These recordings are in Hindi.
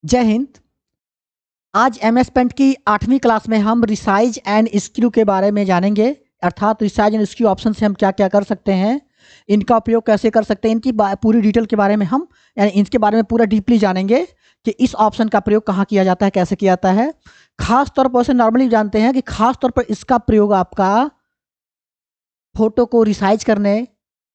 जय हिंद। आज एमएस पेंट की 8वीं क्लास में हम रिसाइज एंड स्क्रू के बारे में जानेंगे। अर्थात रिसाइज एंड स्क्रू ऑप्शन से हम क्या क्या कर सकते हैं, इनका उपयोग कैसे कर सकते हैं, इनकी पूरी डिटेल के बारे में हम यानी इनके बारे में पूरा डीपली जानेंगे कि इस ऑप्शन का प्रयोग कहाँ किया जाता है, कैसे किया जाता है। खास तौर पर उसे नॉर्मली जानते हैं कि खास तौर पर इसका प्रयोग आपका फोटो को रिसाइज करने,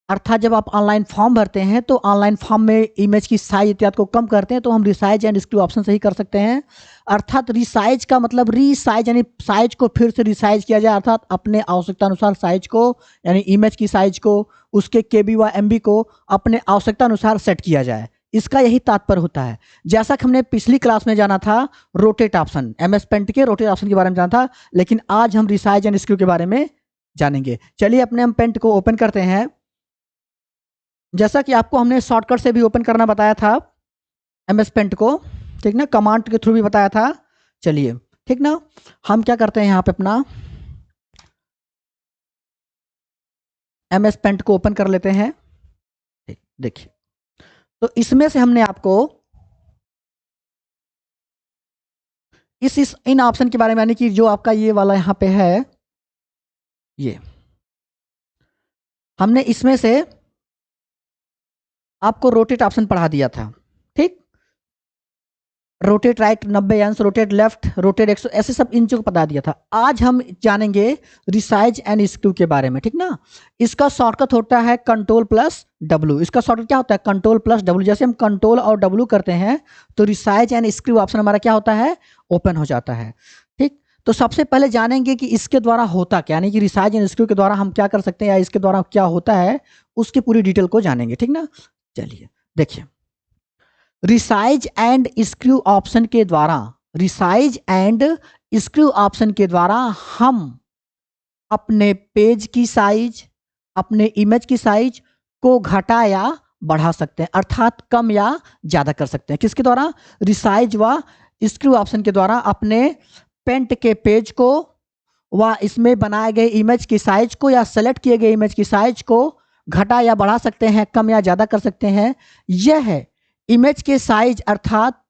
अर्थात जब आप ऑनलाइन फॉर्म भरते हैं तो ऑनलाइन फॉर्म में इमेज की साइज इत्यादि को कम करते हैं तो हम रिसाइज एंड स्क्रू ऑप्शन से ही कर सकते हैं। अर्थात रिसाइज का मतलब रीसाइज यानी साइज को फिर से रिसाइज किया जाए, अर्थात अपने आवश्यकता अनुसार साइज को यानी इमेज की साइज को, उसके केबी व एमबी को अपने आवश्यकता अनुसार सेट किया जाए। इसका यही तात्पर्य होता है। जैसा कि हमने पिछली क्लास में जाना था रोटेट ऑप्शन, एमएस पेंट के रोटेट ऑप्शन के बारे में जाना था, लेकिन आज हम रिसाइज एंड स्क्रू के बारे में जानेंगे। चलिए अपने हम पेंट को ओपन करते हैं। जैसा कि आपको हमने शॉर्टकट से भी ओपन करना बताया था एमएस पेंट को, ठीक ना, कमांड के थ्रू भी बताया था। चलिए ठीक ना, हम क्या करते हैं यहाँ पे अपना एमएस पेंट को ओपन कर लेते हैं। देखिए, तो इसमें से हमने आपको इस इन ऑप्शन के बारे में यानी कि जो आपका ये वाला यहाँ पे है, ये हमने इसमें से आपको रोटेट ऑप्शन पढ़ा दिया था। ठीक, रोटेट राइट 90 अंश, रोटेट लेफ्ट, रोटेट 100, ऐसे सब इन चीजों को बता दिया था। आज हम जानेंगे रिसाइज एंड स्क्रू के बारे में, ठीक ना। इसका शॉर्टकट होता है कंट्रोल प्लस डब्ल्यू। इसका शॉर्टकट क्या होता है? Control plus W. जैसे हम कंट्रोल और डब्ल्यू करते हैं तो रिसाइज एंड स्क्रू ऑप्शन हमारा क्या होता है? ओपन हो जाता है। ठीक, तो सबसे पहले जानेंगे कि इसके द्वारा होता क्या, यानी कि रिसाइज एंड स्क्रू के द्वारा हम क्या कर सकते हैं या इसके द्वारा क्या होता है, उसकी पूरी डिटेल को जानेंगे, ठीक ना। चलिए देखिए, रिसाइज एंड स्क्रू ऑप्शन के द्वारा, रिसाइज एंड स्क्रू ऑप्शन के द्वारा हम अपने पेज की साइज, अपने इमेज की साइज को घटा या बढ़ा सकते हैं, अर्थात कम या ज्यादा कर सकते हैं। किसके द्वारा? रिसाइज व स्क्रू ऑप्शन के द्वारा अपने पेंट के पेज को व इसमें बनाए गए इमेज की साइज को या सेलेक्ट किए गए इमेज की साइज को घटा या बढ़ा सकते हैं, कम या ज्यादा कर सकते हैं। यह है इमेज के साइज, अर्थात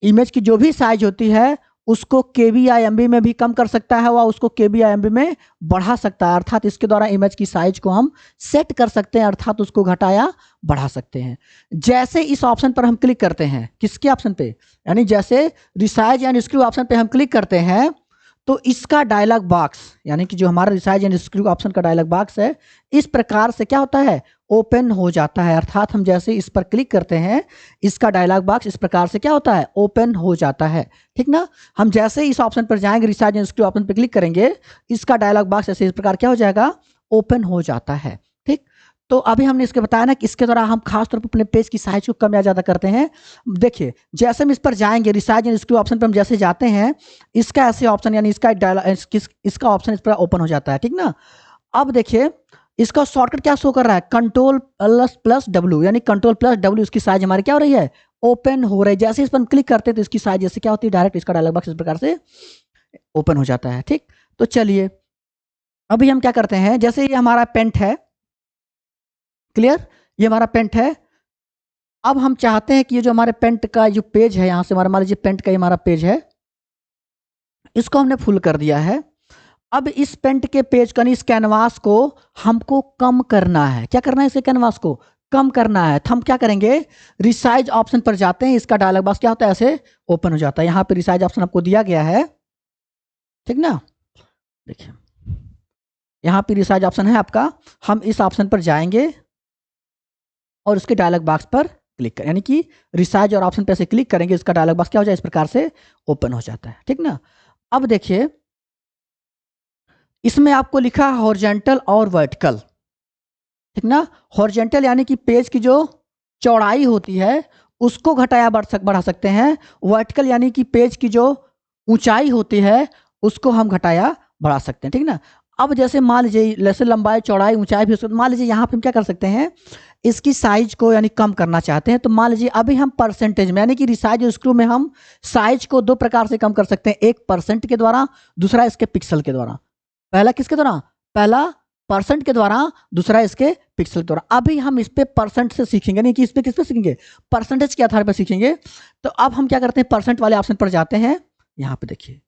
इमेज की जो भी साइज होती है उसको केबी या एमबी में भी कम कर सकता है व उसको केबी या एमबी में बढ़ा सकता है। अर्थात इसके द्वारा इमेज की साइज को हम सेट कर सकते हैं, अर्थात उसको घटा या बढ़ा सकते हैं। जैसे इस ऑप्शन पर हम क्लिक करते हैं, किसके ऑप्शन पे? यानी जैसे रिसाइज एंड स्क्रू ऑप्शन पे हम क्लिक करते हैं तो इसका डायलॉग बॉक्स, यानी कि जो हमारा रिसाइज एंड स्क्रू ऑप्शन का डायलॉग बॉक्स है, इस प्रकार से क्या होता है? ओपन हो जाता है। अर्थात हम जैसे इस पर क्लिक करते हैं इसका डायलॉग बॉक्स इस प्रकार से क्या होता है? ओपन हो जाता है, ठीक ना। हम जैसे इस ऑप्शन पर जाएंगे, रिसाइज एंड स्क्रू ऑप्शन पर क्लिक करेंगे, इसका डायलॉग बॉक्स ऐसे इस प्रकार क्या हो जाएगा? ओपन हो जाता है। ठीक, तो अभी हमने इसके बताया ना कि इसके द्वारा हम खास तौर पर अपने पेज की साइज को कम या ज्यादा करते हैं। देखिए, जैसे हम इस पर जाएंगे, रिसाइज एंड स्क्रू ऑप्शन पर हम जैसे जाते हैं, इसका ऐसे ऑप्शन यानी इसका इसका ऑप्शन इस पर ओपन हो जाता है, ठीक ना। अब देखिए, इसका शॉर्टकट क्या शो कर रहा है? कंट्रोल प्लस डब्ल्यू, यानी कंट्रोल प्लस डब्ल्यू, इसकी साइज हमारी क्या हो रही है? ओपन हो रही है। जैसे इस पर हम क्लिक करते हैं तो इसकी साइज जैसे क्या होती है? डायरेक्ट इसका डायलॉग बॉक्स इस प्रकार से ओपन हो जाता है। ठीक, तो चलिए अभी हम क्या करते हैं, जैसे ये हमारा पेंट है, क्लियर, ये हमारा पेंट है। अब हम चाहते हैं कि ये जो हमारे पेंट का जो पेज है, यहां से हमारा मान लीजिए पेंट का हमारा पेज है, इसको हमने फुल कर दिया है। अब इस पेंट के पेज का, इस कैनवास को हमको कम करना है। क्या करना है? इसे कैनवास को कम करना है। तो हम क्या करेंगे? रिसाइज ऑप्शन पर जाते हैं, इसका डायलॉग बॉक्स क्या होता है? ऐसे ओपन हो जाता है। यहां पे रिसाइज ऑप्शन आपको दिया गया है, ठीक ना। देखिए, यहां पे रिसाइज ऑप्शन है आपका, हम इस ऑप्शन पर जाएंगे और उसके डायलॉग बॉक्स पर क्लिक करें, यानी कि रिसाइज और ऑप्शन पे ऐसे क्लिक करेंगे, इसका डायलॉग बॉक्स क्या हो जाए? इस प्रकार से ओपन हो जाता है, ठीक ना। अब देखिए, इसमें आपको लिखा है हॉरिजॉन्टल और वर्टिकल, ठीक ना। हॉरिजॉन्टल यानी कि पेज की जो चौड़ाई होती है उसको घटाया बढ़ा सकते हैं। वर्टिकल यानी कि पेज की जो ऊंचाई होती है उसको हम घटाया बढ़ा सकते हैं, ठीक ना। अब जैसे मान लीजिए, जैसे लंबाई चौड़ाई ऊंचाई भी, मान लीजिए यहाँ पे हम क्या कर सकते हैं, इसकी साइज को यानी कम करना चाहते हैं तो मान लीजिए अभी हम परसेंटेज में, यानी कि रिसाइज और स्क्रू में हम साइज को दो प्रकार से कम कर सकते हैं, एक परसेंट के द्वारा, दूसरा इसके पिक्सल के द्वारा। पहला किसके द्वारा? पहला परसेंट के द्वारा, दूसरा इसके पिक्सल के द्वारा। अभी हम इस पे परसेंट से सीखेंगे, नहीं कि इस पे किस पे सीखेंगे, परसेंटेज के आधार पर सीखेंगे। तो अब हम क्या करते हैं, परसेंट वाले ऑप्शन पर जाते हैं। यहाँ पे देखिए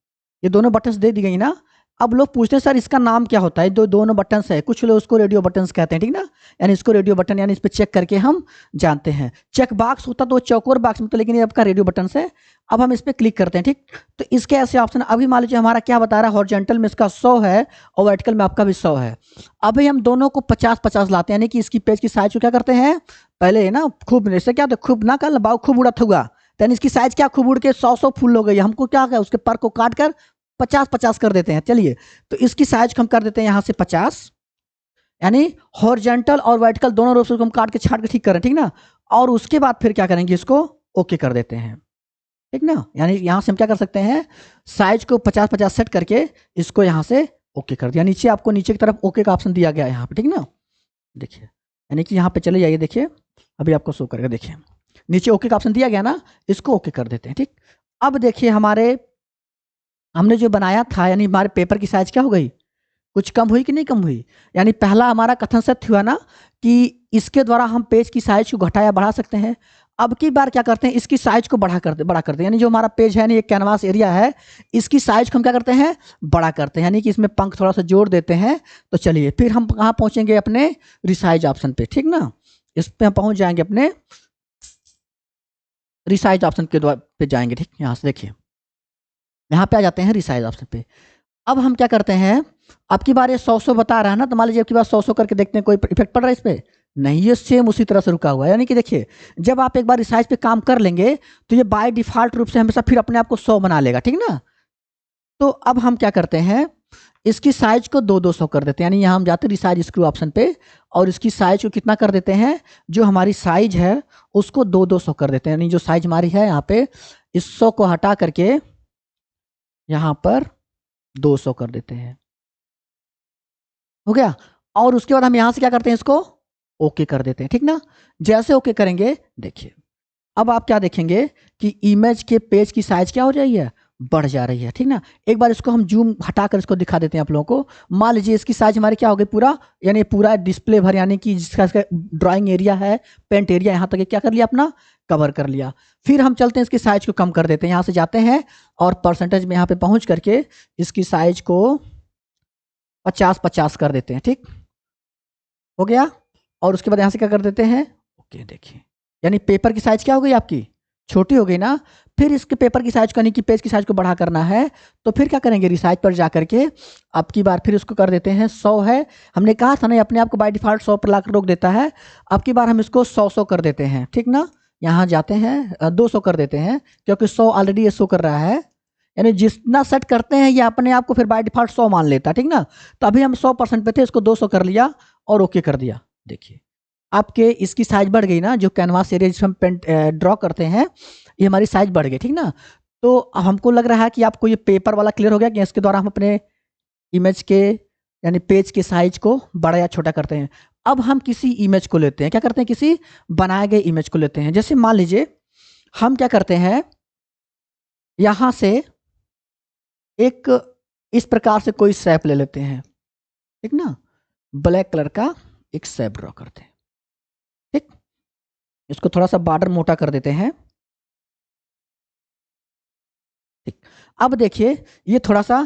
ये दोनों बटन्स दे दी गई ना। अब लोग पूछते हैं सर इसका नाम क्या होता है, दोनों बटन्स है, कुछ लोग उसको रेडियो बटन्स कहते हैं, ठीक ना। यानी इसको रेडियो बटन, यानी इस पे चेक करके हम जानते हैं। चेक बॉक्स होता तो चौकोर बॉक्स में, तो लेकिन ये आपका रेडियो बटन है। अब हम इस पे क्लिक करते हैं, ठीक। तो इसके ऐसे ऑप्शन, अभी मान लीजिए हमारा क्या बता रहा है, हॉरिजॉन्टल में इसका 100 है और वर्टिकल में आपका भी 100 है। अभी हम दोनों को 50-50 लाते हैं, यानी कि इसकी पेज की साइज को क्या करते हैं, पहले ना खूब, जैसे क्या होता है, खूब ना कर बाऊ खूब उड़त हुआ, यानी इसकी साइज क्या खूब उड़ के 100 फुल हो गई। हमको क्या है, उसके पर को काट कर 50-50 कर देते हैं। चलिए, तो इसकी साइज को हम कर देते हैं यहाँ से 50, यानी हॉरिजॉन्टल और वर्टिकल दोनों रो को हम काट के छाट के ठीक कर रहे हैं, ठीक ना। और उसके बाद फिर क्या करेंगे, इसको ओके कर देते हैं, ठीक ना। यानी यहाँ से हम क्या कर सकते हैं, साइज को 50-50 सेट करके इसको यहाँ से ओके कर दिया। नीचे आपको नीचे की तरफ ओके का ऑप्शन दिया गया है यहाँ पे, ठीक ना। देखिए, यानी कि यहाँ पे चले जाइए, देखिए अभी आपको शो करेगा, देखिए नीचे ओके का ऑप्शन दिया गया ना, इसको ओके कर देते हैं, ठीक। अब देखिए हमने जो बनाया था, यानी हमारे पेपर की साइज क्या हो गई, कुछ कम हुई कि नहीं कम हुई। यानी पहला हमारा कथन सत्य हुआ ना कि इसके द्वारा हम पेज की साइज को घटा या बढ़ा सकते हैं। अब की बार क्या करते हैं, इसकी साइज को बड़ा करते हैं, यानी जो हमारा पेज है, यानी एक कैनवास एरिया है, इसकी साइज को हम क्या करते हैं, बड़ा करते हैं, यानी कि इसमें पंख थोड़ा सा जोड़ देते हैं। तो चलिए फिर हम कहाँ पहुंचेंगे, अपने रिसाइज ऑप्शन पे, ठीक ना। इस पे हम पहुंच जाएंगे, अपने रिसाइज ऑप्शन के द्वारा पे जाएंगे, ठीक। यहाँ से देखिए, यहाँ पे आ जाते हैं रिसाइज ऑप्शन पे। अब हम क्या करते हैं, अब की बार ये 100 बता रहा है ना, तो मान लीजिए अब की बार 100 करके देखते हैं कोई इफेक्ट पड़ रहा है इस पे, नहीं, ये सेम उसी तरह से रुका हुआ है। यानी कि देखिए, जब आप एक बार रिसाइज पे काम कर लेंगे तो ये बाय डिफॉल्ट रूप से हमेशा फिर अपने आप को 100 बना लेगा, ठीक ना। तो अब हम क्या करते हैं, इसकी साइज को 200 कर देते हैं, यानी यहाँ हम जाते हैं रिसाइज स्क्रू ऑप्शन पे और इसकी साइज को कितना कर देते हैं, जो हमारी साइज है उसको 200 कर देते हैं। यानी जो साइज हमारी है यहाँ पे, इस 100 को हटा करके यहाँ पर 200 कर देते हैं, हो गया। और उसके बाद हम यहां से क्या करते हैं, इसको ओके कर देते हैं, ठीक ना। जैसे ओके करेंगे, देखिए अब आप क्या देखेंगे कि इमेज के पेज की साइज क्या हो रही है, बढ़ जा रही है, ठीक ना। एक बार इसको हम जूम हटाकर इसको दिखा देते हैं आप लोगों को। मान लीजिए इसकी साइज हमारी क्या हो गई, पूरा, यानी पूरा डिस्प्ले भर, यानी कि जिसका ड्राइंग एरिया है, पेंट एरिया, यहाँ तक क्या कर लिया, अपना कवर कर लिया। फिर हम चलते हैं, इसकी साइज को कम कर देते हैं, यहाँ से जाते हैं और परसेंटेज में यहाँ पे पहुंच करके इसकी साइज को 50-50 कर देते हैं, ठीक हो गया। और उसके बाद यहाँ से क्या कर देते हैं, ओके। देखिए, यानी पेपर की साइज क्या हो गई आपकी, छोटी हो गई ना। फिर इसके पेपर की साइज को, यानी कि पेज की साइज को बढ़ा करना है, तो फिर क्या करेंगे, रिसाइज पर जा करके अब की बार फिर इसको कर देते हैं 100 है, हमने कहा था ना अपने आप को बाय डिफॉल्ट 100 पर लाकर रोक देता है। अब की बार हम इसको 100 कर देते हैं, ठीक ना। यहाँ जाते हैं 200 कर देते हैं, क्योंकि 100 ऑलरेडी ये शो कर रहा है, यानी जितना सेट करते हैं ये अपने आप को फिर बाय डिफॉल्ट 100 मान लेता है, ठीक ना। तो अभी हम 100% पे थे, इसको 200 कर लिया और ओके कर दिया। देखिए आपके इसकी साइज बढ़ गई ना, जो कैनवास एरिया जिसमें हम पेंट ड्रॉ करते हैं, ये हमारी साइज बढ़ गई, ठीक ना। तो हमको लग रहा है कि आपको ये पेपर वाला क्लियर हो गया कि इसके द्वारा हम अपने इमेज के, यानी पेज के साइज को बड़ा या छोटा करते हैं। अब हम किसी इमेज को लेते हैं, क्या करते हैं, किसी बनाए गए इमेज को लेते हैं। जैसे मान लीजिए हम क्या करते हैं, यहां से एक इस प्रकार से कोई शेप ले लेते हैं, ठीक ना, ब्लैक कलर का एक शेप ड्रॉ करते हैं, ठीक। इसको थोड़ा सा बॉर्डर मोटा कर देते हैं, ठीक। अब देखिए ये थोड़ा सा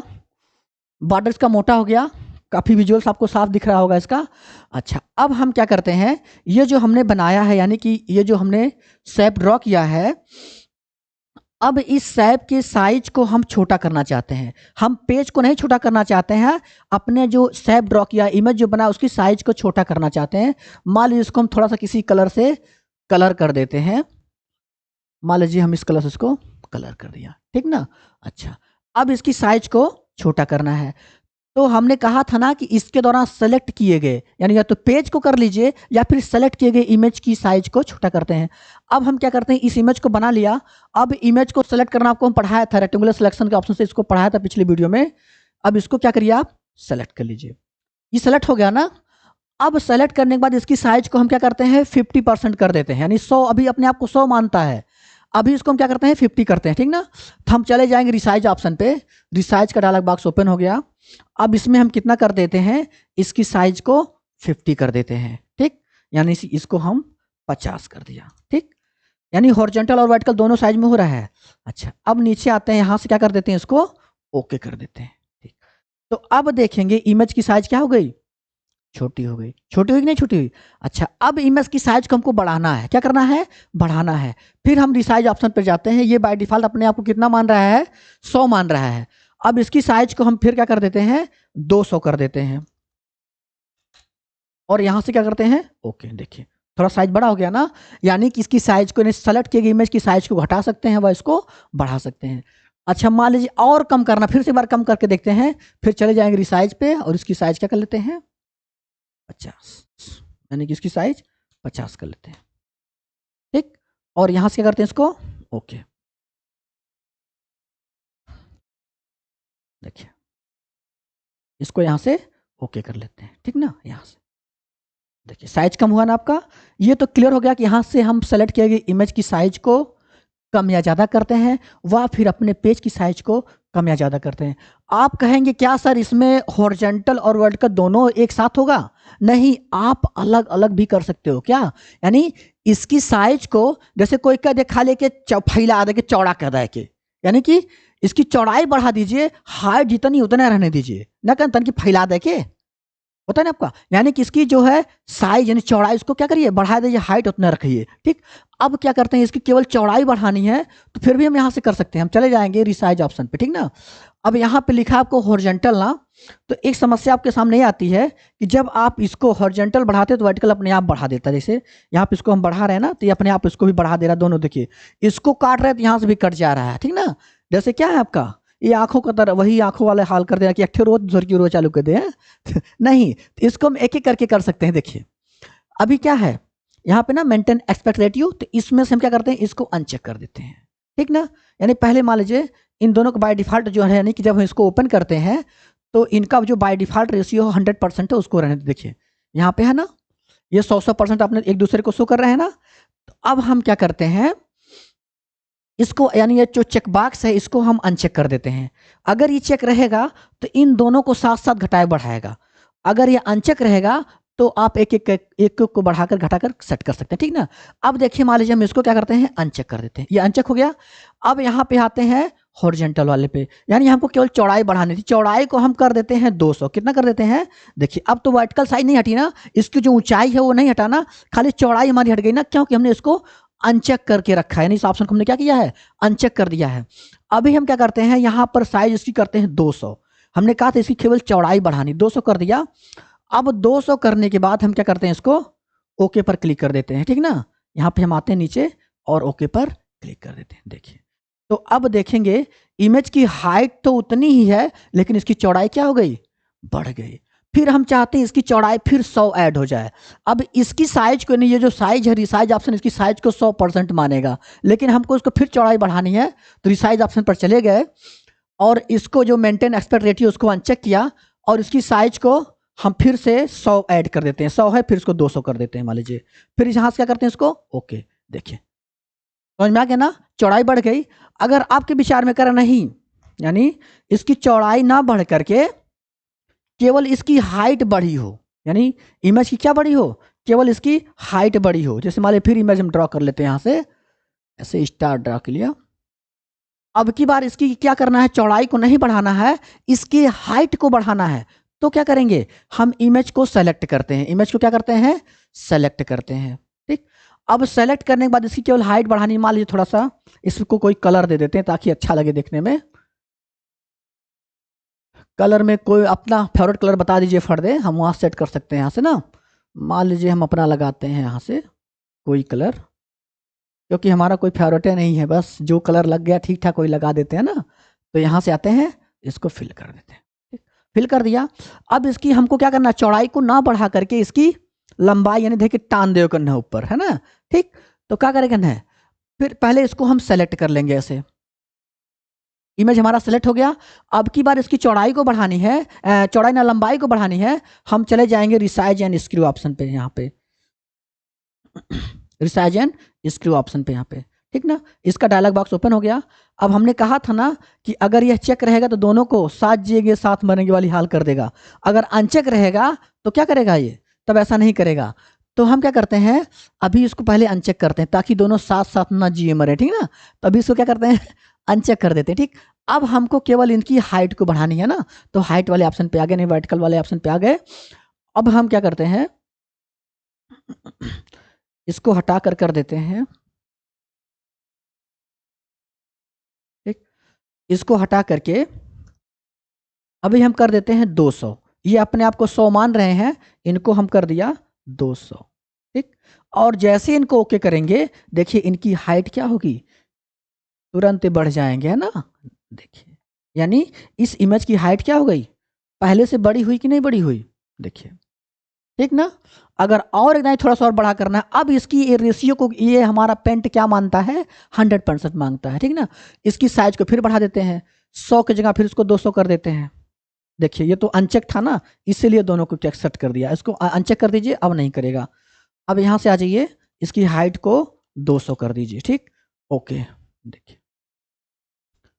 बॉर्डर इसका मोटा हो गया, काफी विजुअल्स आपको साफ दिख रहा होगा इसका। अच्छा, अब हम क्या करते हैं, ये जो हमने बनाया है, यानी कि ये जो हमने शेप ड्रॉ किया है, अब इस शेप के साइज को हम छोटा करना चाहते हैं। हम पेज को नहीं छोटा करना चाहते हैं, अपने जो शेप ड्रॉ किया, इमेज जो बना, उसकी साइज को छोटा करना चाहते हैं। मान लीजिए इसको हम थोड़ा सा किसी कलर से कलर कर देते हैं, मान लीजिए हम इस कलर से इसको कलर कर दिया, ठीक ना। अच्छा, अब इसकी साइज को छोटा करना है, तो हमने कहा था ना कि इसके दौरान सेलेक्ट किए गए, यानी या तो पेज को कर लीजिए या फिर सेलेक्ट किए गए इमेज की साइज को छोटा करते हैं। अब हम क्या करते हैं, इस इमेज को बना लिया, अब इमेज को सेलेक्ट करना आपको हम पढ़ाया था, रेक्टेंगुलर सिलेक्शन के ऑप्शन से इसको पढ़ाया था पिछली वीडियो में। अब इसको क्या करिए, आप सेलेक्ट कर लीजिए, ये सेलेक्ट हो गया ना। अब सेलेक्ट करने के बाद इसकी साइज को हम क्या करते हैं, 50% कर देते हैं, यानी 100, अभी अपने आप को 100 मानता है। अभी इसको हम क्या करते हैं 50 करते हैं, ठीक ना। तो हम चले जाएंगे रिसाइज ऑप्शन पे, रिसाइज का डायलॉग बॉक्स ओपन हो गया। अब इसमें हम कितना कर देते हैं, इसकी साइज को 50 कर देते हैं, ठीक, यानी इसको हम 50 कर दिया, ठीक, यानी हॉरिजॉन्टल और वर्टिकल दोनों साइज में हो रहा है। अच्छा, अब नीचे आते हैं, यहां से क्या कर देते हैं, इसको ओके कर देते हैं, ठीक। तो अब देखेंगे इमेज की साइज क्या हो गई, छोटी हो गई, छोटी हुई कि नहीं छोटी हुई। अच्छा, अब इमेज की साइज को हमको बढ़ाना है, क्या करना है, बढ़ाना है। फिर हम रिसाइज ऑप्शन पर जाते हैं, ये बाय डिफॉल्ट अपने आप को कितना मान रहा है, 100 मान रहा है। अब इसकी साइज को हम फिर क्या कर देते हैं, 200 कर देते हैं, और यहां से क्या करते हैं, ओके। देखिए थोड़ा साइज बड़ा हो गया ना, यानी कि इसकी साइज को सेलेक्ट किए गए इमेज की साइज को घटा सकते हैं व इसको बढ़ा सकते हैं। अच्छा, मान लीजिए और कम करना, फिर से एक बार कम करके देखते हैं, फिर चले जाएंगे रिसाइज पे और इसकी साइज क्या कर लेते हैं, 50, यानी कि इसकी साइज 50 कर लेते हैं, ठीक। और यहां से क्या करते हैं, इसको ओके। देखिए इसको यहां से ओके कर लेते हैं, ठीक ना। यहां से देखिए साइज कम हुआ ना आपका। ये तो क्लियर हो गया कि यहां से हम सेलेक्ट किए गए इमेज की साइज को कम या ज़्यादा करते हैं, व फिर अपने पेज की साइज को कम या ज़्यादा करते हैं। आप कहेंगे क्या सर इसमें हॉरिजॉन्टल और वर्टिकल दोनों एक साथ होगा, नहीं, आप अलग अलग भी कर सकते हो क्या, यानी इसकी साइज को जैसे कोई कह दे खा लेके फैला दे के चौड़ा कर दे के, यानी कि इसकी चौड़ाई बढ़ा दीजिए, हाइट जितनी उतना रहने दीजिए, ना कहते तन की फैला दे के, होता है ना आपका, यानी कि इसकी जो है साइज यानी चौड़ाई इसको क्या करिए, बढ़ा दीजिए, हाइट उतना रखिए, ठीक। अब क्या करते हैं, इसकी केवल चौड़ाई बढ़ानी है तो फिर भी हम यहाँ से कर सकते हैं, हम चले जाएंगे रिसाइज ऑप्शन पे, ठीक ना। अब यहाँ पे लिखा आपको हॉरिजॉन्टल ना, तो एक समस्या आपके सामने ये आती है कि जब आप इसको हॉरिजॉन्टल बढ़ाते हैं तो वर्टिकल अपने आप बढ़ा देता है। जैसे यहाँ पे इसको हम बढ़ा रहे हैं ना, तो ये अपने आप इसको भी बढ़ा दे रहा है, दोनों देखिए, इसको काट रहे हैं तो यहाँ से भी कट जा रहा है, ठीक ना। जैसे क्या है आपका, ये आंखों का तरह वही आंखों वाले हाल कर देना कि अट्ठे रोज जोर की रोज चालू कर दे नहीं, तो इसको हम एक एक करके कर सकते हैं। देखिए अभी क्या है यहाँ पे ना, मेंटेन एक्सपेक्ट रेटियो, तो इसमें से हम क्या करते हैं, इसको अनचेक कर देते हैं, ठीक ना। यानी पहले मान लीजिए इन दोनों को बाय डिफॉल्ट जो है, यानी कि जब हम इसको ओपन करते हैं तो इनका जो बाय डिफॉल्ट रेशियो 100% है उसको रहने दे। देखिए यहाँ पे है ना, ये 100% अपने एक दूसरे को शो कर रहे हैं ना। तो अब हम क्या करते हैं, इसको यानी ये जो चेक बॉक्स है इसको हम अनचेक कर देते हैं। अगर ये चेक रहेगा तो इन दोनों को साथ साथ घटाए बढ़ाएगा, अगर ये अनचेक रहेगा तो आप एक एक एक को बढ़ाकर घटाकर सेट कर सकते हैं, ठीक ना। अब देखिए मान लीजिए हम इसको क्या करते हैं, अनचेक कर देते हैं, ये अनचेक हो गया। अब यहाँ पे आते हैं हॉरिजॉन्टल वाले पे, यानी हमको केवल चौड़ाई बढ़ानी थी, चौड़ाई को हम कर देते हैं 200, कितना कर देते हैं, देखिए अब तो वर्टिकल साइज नहीं हटी ना, इसकी जो ऊंचाई है वो नहीं हटाना, खाली चौड़ाई हमारी हट गई ना, क्योंकि हमने इसको अनचेक करके रखा है, यानी इस ऑप्शन को हमने क्या किया है, अनचेक कर दिया है। अभी हम क्या करते हैं, यहाँ पर साइज इसकी करते हैं 200, हमने कहा था इसकी केवल चौड़ाई बढ़ानी, 200 कर दिया। अब 200 करने के बाद हम क्या करते हैं, इसको ओके पर क्लिक कर देते हैं, ठीक ना। यहाँ पे हम आते हैं नीचे और ओके पर क्लिक कर देते हैं। देखिए तो अब देखेंगे इमेज की हाइट तो उतनी ही है, लेकिन इसकी चौड़ाई क्या हो गई, बढ़ गई। फिर हम चाहते हैं इसकी चौड़ाई फिर 100 ऐड हो जाए। अब इसकी साइज को नहीं, ये जो साइज है रिसाइज ऑप्शन इसकी साइज को 100% मानेगा, लेकिन हमको इसको फिर चौड़ाई बढ़ानी है, तो रिसाइज ऑप्शन पर चले गए और इसको जो मेंटेन एक्सपेक्ट रेटियो उसको अनचेक किया और इसकी साइज को हम फिर से 100 ऐड कर देते हैं, 100 है फिर इसको 200 कर देते हैं मान लीजिए। फिर यहाँ से क्या करते हैं, इसको ओके। देखिए समझ में आ गया ना, चौड़ाई बढ़ गई। अगर आपके विचार में करें नहीं, यानी इसकी चौड़ाई ना बढ़ करके केवल इसकी हाइट बढ़ी हो, यानी इमेज की क्या बढ़ी हो, केवल इसकी हाइट बढ़ी हो। जैसे मान लीजिए फिर इमेज हम ड्रॉ कर लेते हैं, यहाँ से ऐसे स्टार ड्रॉ कर लिया। अब की बार इसकी क्या करना है, चौड़ाई को नहीं बढ़ाना है, इसकी हाइट को बढ़ाना है। तो क्या करेंगे, हम इमेज को सेलेक्ट करते हैं, इमेज को क्या करते हैं, सेलेक्ट करते हैं, ठीक। अब सेलेक्ट करने के बाद इसकी केवल हाइट बढ़ानी, मान लीजिए थोड़ा सा इसको कोई कलर दे देते हैं ताकि अच्छा लगे देखने में। कलर में कोई अपना फेवरेट कलर बता दीजिए, फट दे, हम वहाँ सेट कर सकते हैं यहाँ से ना। मान लीजिए हम अपना लगाते हैं यहाँ से कोई कलर, क्योंकि हमारा कोई फेवरेट नहीं है, बस जो कलर लग गया ठीक ठाक कोई लगा देते हैं ना। तो यहाँ से आते हैं, इसको फिल कर देते हैं, फिल कर दिया। अब इसकी हमको क्या करना है, चौड़ाई को ना बढ़ा करके इसकी लंबाई यानी देखिए टान दे करना है ऊपर, है ना, ठीक। तो क्या करेंगे है, फिर पहले इसको हम सेलेक्ट कर लेंगे, ऐसे इमेज हमारा सेलेक्ट हो गया। अब की बार इसकी चौड़ाई को बढ़ानी है, चौड़ाई ना लंबाई को बढ़ानी है, हम चले जाएंगे रिसाइज एंड स्क्रू ऑप्शन पे, यहाँ पे रिसाइज एंड स्क्रू ऑप्शन पे यहाँ पे, ठीक ना। इसका डायलॉग बॉक्स ओपन हो गया। अब हमने कहा था ना कि अगर यह चेक रहेगा तो दोनों को साथ जिएंगे साथ मरेंगे वाली हाल कर देगा। अगर अनचेक रहेगा तो क्या करेगा ये, तब ऐसा नहीं करेगा। तो हम क्या करते हैं, अभी इसको पहले अनचेक करते हैं ताकि दोनों साथ साथ ना जिए मरे, ठीक ना। तो अभी इसको क्या करते हैं अनचेक कर देते हैं, ठीक। अब हमको केवल इनकी हाइट को बढ़ानी है ना, तो हाइट वाले ऑप्शन पे आ गए, नहीं वर्टिकल वाले ऑप्शन पे आ गए। अब हम क्या करते हैं, इसको हटा कर देते हैं, ठीक। इसको हटा करके अभी हम कर देते हैं 200। ये अपने आप को 100 मान रहे हैं, इनको हम कर दिया 200, ठीक। और जैसे इनको ओके करेंगे, देखिए इनकी हाइट क्या होगी, तुरंत बढ़ जाएंगे, है ना। देखिए यानी इस इमेज की हाइट क्या हो गई, पहले से बड़ी हुई कि नहीं बड़ी हुई, देखिए, ठीक ना। अगर और एक थोड़ा सा और बड़ा करना है, अब इसकी ये रेशियो को ये हमारा पेंट क्या मानता है, 100% मांगता है, ठीक ना। इसकी साइज को फिर बढ़ा देते हैं, 100 की जगह फिर इसको 200 कर देते हैं। देखिए ये तो अनचेक था ना, इसीलिए दोनों को एक्सेप्ट कर दिया। इसको अनचेक कर दीजिए, अब नहीं करेगा। अब यहाँ से आ जाइए, इसकी हाइट को 200 कर दीजिए, ठीक। ओके, देखिए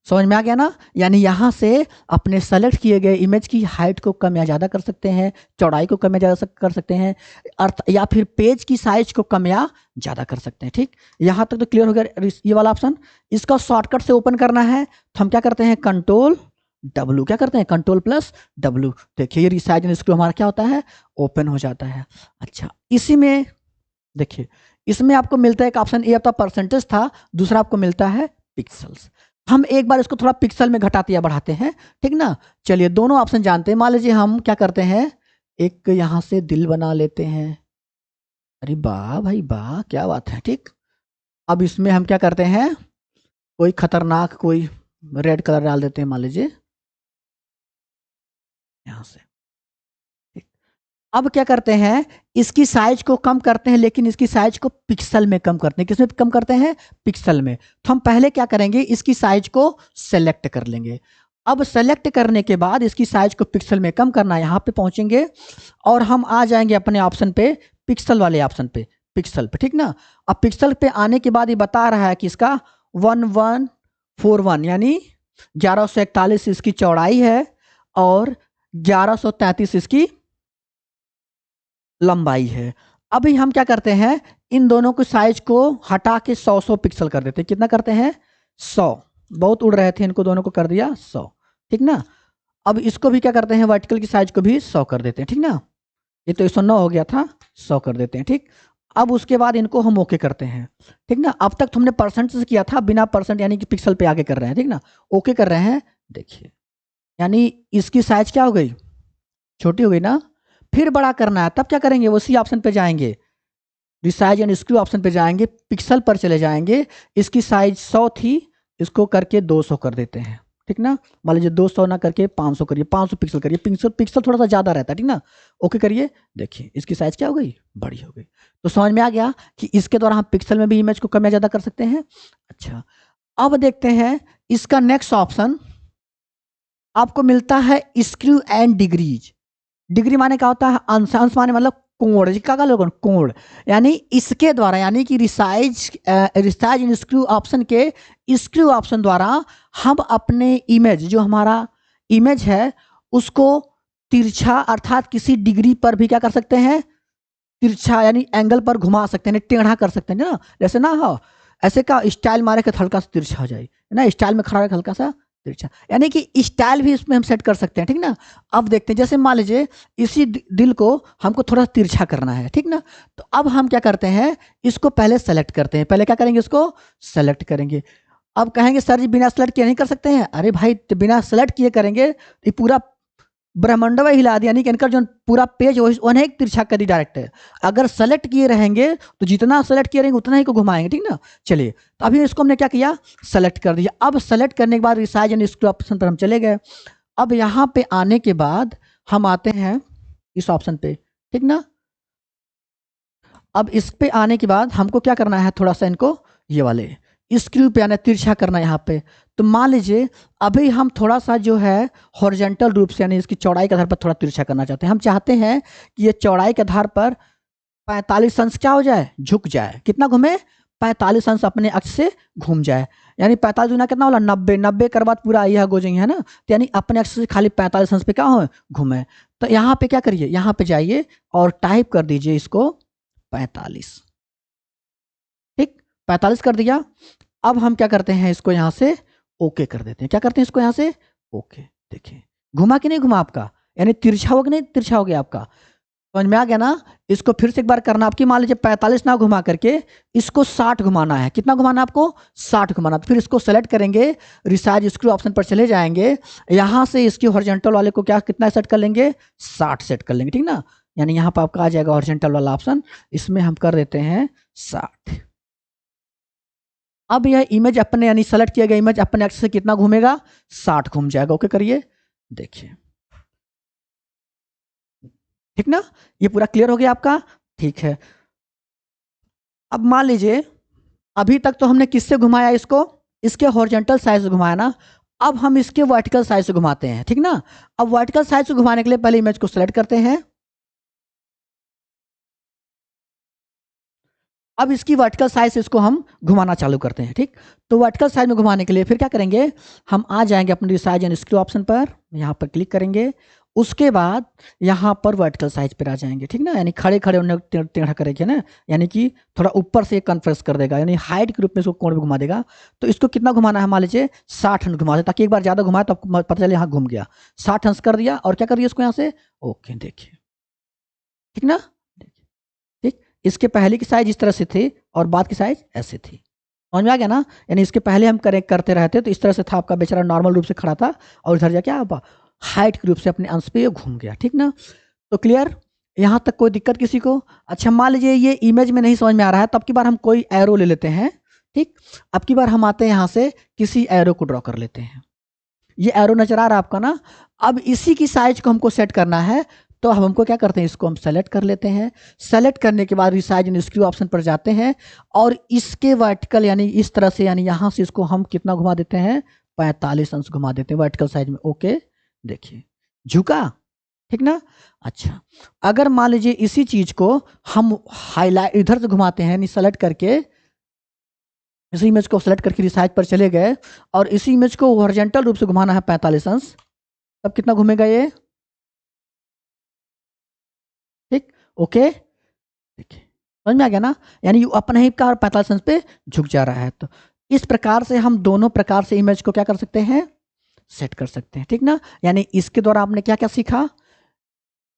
समझ में आ गया ना। यानी यहाँ से अपने सेलेक्ट किए गए इमेज की हाइट को कम या ज़्यादा कर सकते हैं, चौड़ाई को कम या ज़्यादा कर सकते हैं, अर्थ या फिर पेज की साइज को कम या ज़्यादा कर सकते हैं, ठीक। यहाँ तक तो क्लियर हो गया ये वाला ऑप्शन। इसका शॉर्टकट से ओपन करना है तो हम क्या करते हैं, कंट्रोल W, क्या करते हैं कंट्रोल प्लस W। देखिए ये रिसाइज एंड स्क्रू हमारा क्या होता है, ओपन हो जाता है। अच्छा, इसी में देखिए इसमें आपको मिलता है एक ऑप्शन, ये आपका परसेंटेज था, दूसरा आपको मिलता है पिक्सल्स। हम एक बार इसको थोड़ा पिक्सल में घटाते या बढ़ाते हैं, ठीक ना। चलिए दोनों ऑप्शन जानते हैं। मान लीजिए हम क्या करते हैं, एक यहाँ से दिल बना लेते हैं, अरे वाह भाई वाह, क्या बात है, ठीक। अब इसमें हम क्या करते हैं, कोई खतरनाक कोई रेड कलर डाल देते हैं, मान लीजिए यहाँ से, ठीक। अब क्या करते हैं, इसकी साइज को कम करते हैं, लेकिन इसकी साइज को पिक्सल में कम करते हैं। किसमें कम करते हैं, पिक्सल में। तो हम पहले क्या करेंगे, इसकी साइज को सेलेक्ट कर लेंगे। अब सेलेक्ट करने के बाद इसकी साइज को पिक्सल में कम करना, यहाँ पे पहुंचेंगे और हम आ जाएंगे अपने ऑप्शन पे, पिक्सल वाले ऑप्शन पे, पिक्सल पे, ठीक ना। अब पिक्सल पे आने के बाद ये बता रहा है कि इसका 1141 यानी 1141 इसकी चौड़ाई है और 1133 इसकी लंबाई है। अभी हम क्या करते हैं, इन दोनों के साइज को हटा के 100 पिक्सल कर देते हैं। कितना करते हैं, 100। बहुत उड़ रहे थे, इनको दोनों को कर दिया 100, ठीक ना। अब इसको भी क्या करते हैं, वर्टिकल की साइज को भी 100 कर देते हैं, ठीक ना। ये तो 109 हो गया था, 100 कर देते हैं, ठीक। अब उसके बाद इनको हम ओके करते हैं, ठीक ना। अब तक हमने परसेंट से किया था, बिना परसेंट यानी कि पिक्सल पे आगे कर रहे हैं, ठीक ना। ओके कर रहे हैं, देखिए यानी इसकी साइज क्या हो गई, छोटी हो गई ना। फिर बड़ा करना है, तब क्या करेंगे, उसी ऑप्शन पे जाएंगे, रिसाइज एंड स्क्रू ऑप्शन पे जाएंगे, पिक्सल पर चले जाएंगे। इसकी साइज 100 थी, इसको करके 200 कर देते हैं, ठीक ना। मान लीजिए 200 ना करके 500 करिए, 500 पिक्सल करिए, पिक्सल पिक्सल थोड़ा सा ज़्यादा रहता है, ठीक ना। ओके करिए, देखिए इसकी साइज क्या हो गई, बड़ी हो गई। तो समझ में आ गया कि इसके द्वारा हम पिक्सल में भी इमेज को कम या ज़्यादा कर सकते हैं। अच्छा, अब देखते हैं इसका नेक्स्ट ऑप्शन आपको मिलता है स्क्रू एंड डिग्रीज। डिग्री माने क्या होता है, अंश, अंश माने मतलब कोण, क्या लोग कोण। यानी इसके द्वारा, यानी कि रिसाइज इन स्क्रू ऑप्शन के स्क्रू ऑप्शन द्वारा हम अपने इमेज, जो हमारा इमेज है उसको तिरछा अर्थात किसी डिग्री पर भी क्या कर सकते हैं, तिरछा यानी एंगल पर घुमा सकते हैं, टेढ़ा कर सकते हैं ना। जैसे ना हो ऐसे का स्टाइल मारे के हल्का सा तिरछा हो जाए ना, स्टाइल में खड़ा रहे हल्का सा तिरछा, यानी कि स्टाइल भी इसमें हम सेट कर सकते हैं, ठीक ना। अब देखते हैं, जैसे मान लीजिए इसी दिल को हमको थोड़ा तिरछा करना है, ठीक ना। तो अब हम क्या करते हैं, इसको पहले सेलेक्ट करते हैं। पहले क्या करेंगे, इसको सेलेक्ट करेंगे। अब कहेंगे सर जी बिना सेलेक्ट किए नहीं कर सकते हैं, अरे भाई तो बिना सेलेक्ट किए करेंगे ये पूरा ब्रह्मांडवा हिला दिया, यानी कि इनका जो पूरा पेज उन्हें एक तिरछा कर दी डायरेक्ट है। अगर सेलेक्ट किए रहेंगे तो जितना सेलेक्ट किए रहेंगे उतना ही को घुमाएंगे, ठीक ना। चलिए तो अभी इसको हमने क्या किया, सेलेक्ट कर दिया। अब सेलेक्ट करने के बाद रिसाइज एंड स्क्रू ऑप्शन पर हम चले गए। अब यहाँ पे आने के बाद हम आते हैं इस ऑप्शन पे, ठीक ना। अब इस पे आने के बाद हमको क्या करना है, थोड़ा सा इनको ये वाले स्क्रू पे आना, तिरछा करना यहाँ पे। तो मान लीजिए अभी हम थोड़ा सा जो है हॉरिजॉन्टल रूप से यानी इसकी चौड़ाई के आधार पर थोड़ा तिरछा करना चाहते हैं। हम चाहते हैं कि ये चौड़ाई के आधार पर 45 अंश क्या हो जाए, झुक जाए। कितना घूमे, 45 अंश अपने अक्ष से घूम जाए। यानी 45 गुना कितना होला 90, 90 के बाद पूरा यह हो जाएंगे, है ना। तो यानी अपने अक्ष से खाली 45 अंश पे क्या हो घूमे। तो यहाँ पे क्या करिए, यहाँ पे जाइए और टाइप कर दीजिए इसको 45। ठीक, 45 कर दिया। अब हम क्या करते हैं, इसको यहाँ से ओके कर देते हैं। क्या करते हैं, इसको यहाँ से ओके। देखिए घुमा कि नहीं घुमा आपका, यानी तिरछा हो कि नहीं तिरछा हो गया आपका, समझ में आ गया ना। इसको फिर से एक बार करना। आपकी मान लीजिए 45 ना घुमा करके इसको 60 घुमाना है। कितना घुमाना है आपको, 60 घुमाना। फिर इसको सेलेक्ट करेंगे, रिसाइज स्क्रू ऑप्शन पर चले जाएंगे, यहाँ से इसकी हॉरिजॉन्टल वाले को क्या कितना सेट कर लेंगे, 60 सेट कर लेंगे, ठीक ना। यानी यहाँ पर आपका आ जाएगा हॉरिजॉन्टल वाला ऑप्शन, इसमें हम कर देते हैं 60। अब यह इमेज अपने यानी सेलेक्ट किया गया इमेज अपने अक्ष से कितना घूमेगा, 60 घूम जाएगा। ओके करिए, देखिए ठीक ना, ये पूरा क्लियर हो गया आपका। ठीक है, अब मान लीजिए अभी तक तो हमने किससे घुमाया इसको, इसके हॉरिजॉन्टल साइड से घुमाया ना। अब हम इसके वर्टिकल साइड से घुमाते हैं, ठीक ना। अब वर्टिकल साइड से घुमाने के लिए पहले इमेज को सेलेक्ट करते हैं। अब इसकी वर्टिकल साइड से इसको हम घुमाना चालू करते हैं, ठीक। तो वर्टिकल साइड में घुमाने के लिए फिर क्या करेंगे, हम आ जाएंगे अपने रिसाइज एंड स्क्रू ऑप्शन पर, यहाँ पर क्लिक करेंगे। उसके बाद यहाँ पर वर्टिकल साइज पर आ जाएंगे, ठीक ना। यानी खड़े खड़े उन्हें टेढ़ा करेंगे ना, यानी कि थोड़ा ऊपर से कन्फ्रेस कर देगा, यानी हाइट के रूप में इसको कोण में घुमा देगा। तो इसको कितना घुमाना है, मान लीजिए 60 अंश घुमा दे, ताकि एक बार ज़्यादा घुमाए तो आपको पता चले यहाँ घूम गया। 60 अंश कर दिया और क्या करिए इसको यहाँ से ओके, देखिए ठीक ना। ठीक, इसके पहले की साइज इस तरह से थी और बाद की साइज ऐसे थी, समझ में आ गया ना। यानी इसके पहले हम करते रहते तो इस तरह से था, आपका बेचारा नॉर्मल रूप से खड़ा था और इधर जाके आप हाइट के रूप से अपने अंश पे घूम गया, ठीक ना। तो क्लियर, यहाँ तक कोई दिक्कत किसी को। अच्छा मान लीजिए ये इमेज में नहीं समझ में आ रहा है, तो अब की बार हम कोई एरो ले लेते हैं, ठीक। अब की बार हम आते हैं यहाँ से किसी एरो को ड्रॉ कर लेते हैं। ये एरो नजर आ रहा है आपका ना। अब इसी की साइज को हमको सेट करना है, तो हमको क्या करते हैं, इसको हम सेलेक्ट कर लेते हैं। सेलेक्ट करने के बाद रिसाइज एंड स्क्रू ऑप्शन पर जाते हैं और इसके वर्टिकल यानी इस तरह से, यानी यहाँ से इसको हम कितना घुमा देते हैं, 45 अंश घुमा देते हैं वर्टिकल साइज में। ओके देखिए झुका, ठीक ना। अच्छा अगर मान लीजिए इसी चीज को हम हाईलाइट इधर से घुमाते हैं, यानी सेलेक्ट करके इसी इमेज को सेलेक्ट करके रिसाइज पर चले गए और इसी इमेज को हॉरिजॉन्टल रूप से घुमाना है 45 अंश, तब कितना घूमेगा ये, ठीक। ओके देखिए समझ में आ गया ना, यानी अपने ही का 45 अंश पे झुक जा रहा है। तो इस प्रकार से हम दोनों प्रकार से इमेज को क्या कर सकते हैं, सेट कर सकते हैं, ठीक ना। यानी इसके द्वारा आपने क्या क्या सीखा,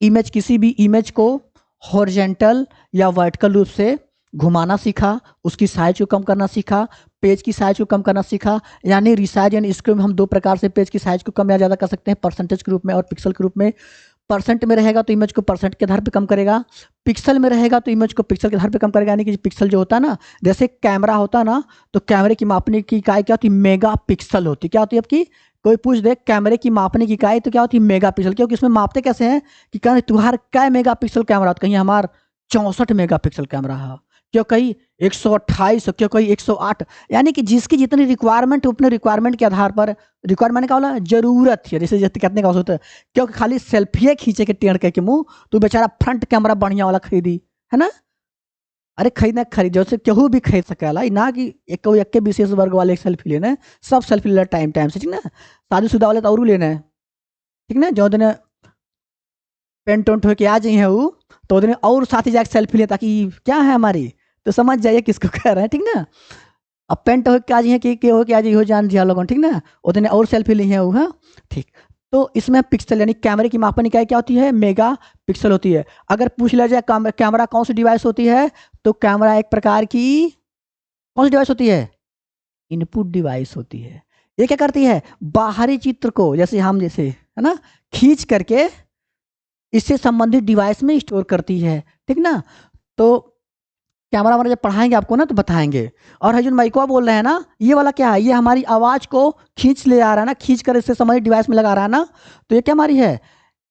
इमेज किसी भी इमेज को हॉरिजॉन्टल या वर्टिकल रूप से घुमाना सीखा, उसकी साइज को कम करना सीखा, पेज की साइज को कम करना सीखा। यानी रिसाइज यानी स्क्रू में हम दो प्रकार से पेज की साइज को कम या ज़्यादा कर सकते हैं, परसेंटेज के रूप में और पिक्सल के रूप में। परसेंट में रहेगा तो इमेज को परसेंट के आधार पे कम करेगा, पिक्सल में रहेगा तो इमेज को पिक्सल के आधार पे कम करेगा। यानी कि पिक्सल जो होता है ना, जैसे कैमरा होता है ना, तो कैमरे की मापने की इकाई क्या होती है, मेगा पिक्सल होती है। क्या होती है आपकी, कोई पूछ दे कैमरे की मापने की इकाई, तो क्या होती है मेगा पिक्सल। क्योंकि इसमें मापते कैसे हैं कि कहीं तुम्हारा क्या मेगा पिक्सल कैमरा, कहीं हमारा 64 मेगा पिक्सल कैमरा है, क्यों कहीं 128, क्यों कहीं 108। यानी कि जिसकी जितनी रिक्वायरमेंट अपने रिक्वायरमेंट के आधार पर, रिक्वायरमेंट का बोला जरूरत है, जैसे जैसे कितने का होता है। क्योंकि खाली सेल्फी खींचे के टेढ़ के मुंह तो बेचारा फ्रंट कैमरा बढ़िया वाला खरीदी है ना। अरे खरीदना खरीद, जैसे केहू भी खरीद सकेला, ना कि एक के विशेष वर्ग वाले एक सेल्फी लेना है, सब सेल्फी लेना टाइम टाइम से, ठीक ना। शादीशुदा वाले तो और लेना है, ठीक ना। जो दिन पेंट उंट होके आ जाइए वो, तो दिन और साथी जाके सेल्फी ले, ताकि क्या है हमारी, तो समझ जाइए किसको कह रहे हैं, ठीक ना। अब पेंट होके आ जाइए कि हो के आ जाइए, हो जान जिया लोगों, ठीक ना। उतने और सेल्फी ली है वो, हाँ ठीक। तो इसमें पिक्सल यानी कैमरे की मापन इकाई क्या होती है, मेगा पिक्सल होती है। अगर पूछ लिया जाए कैमरा कौन सी डिवाइस होती है, तो कैमरा एक प्रकार की कौन सी डिवाइस होती है, इनपुट डिवाइस होती है। ये क्या करती है, बाहरी चित्र को जैसे हम जैसे है ना खींच करके इससे संबंधित डिवाइस में स्टोर करती है, ठीक ना। तो कैमरा हमारा जब पढ़ाएंगे आपको ना तो बताएंगे। और हजून माइको बोल रहे हैं ना, ये वाला क्या है, ये हमारी आवाज को खींच ले आ रहा है ना, खींच कर इससे संबंधित डिवाइस में लगा रहा है ना, तो ये क्या हमारी है,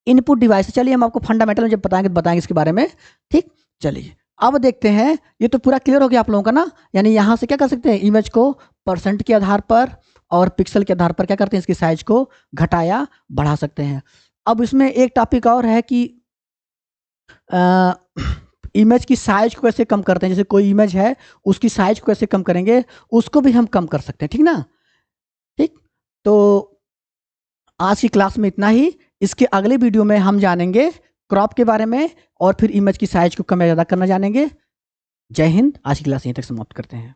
इनपुट डिवाइस। चलिए हम आपको फंडामेंटल में जब बताएंगे तो बताएंगे इसके बारे में, ठीक। चलिए अब देखते हैं, ये तो पूरा क्लियर हो गया आप लोगों का ना। यानी यहाँ से क्या कर सकते हैं, इमेज को परसेंट के आधार पर और पिक्सल के आधार पर क्या करते हैं, इसकी साइज को घटाया बढ़ा सकते हैं। अब इसमें एक टॉपिक और है कि इमेज की साइज को कैसे कम करते हैं, जैसे कोई इमेज है उसकी साइज को कैसे कम करेंगे, उसको भी हम कम कर सकते हैं, ठीक ना। ठीक, तो आज की क्लास में इतना ही। इसके अगले वीडियो में हम जानेंगे क्रॉप के बारे में और फिर इमेज की साइज को कम या ज़्यादा करना जानेंगे। जय हिंद। आज की क्लास यहीं तक समाप्त करते हैं।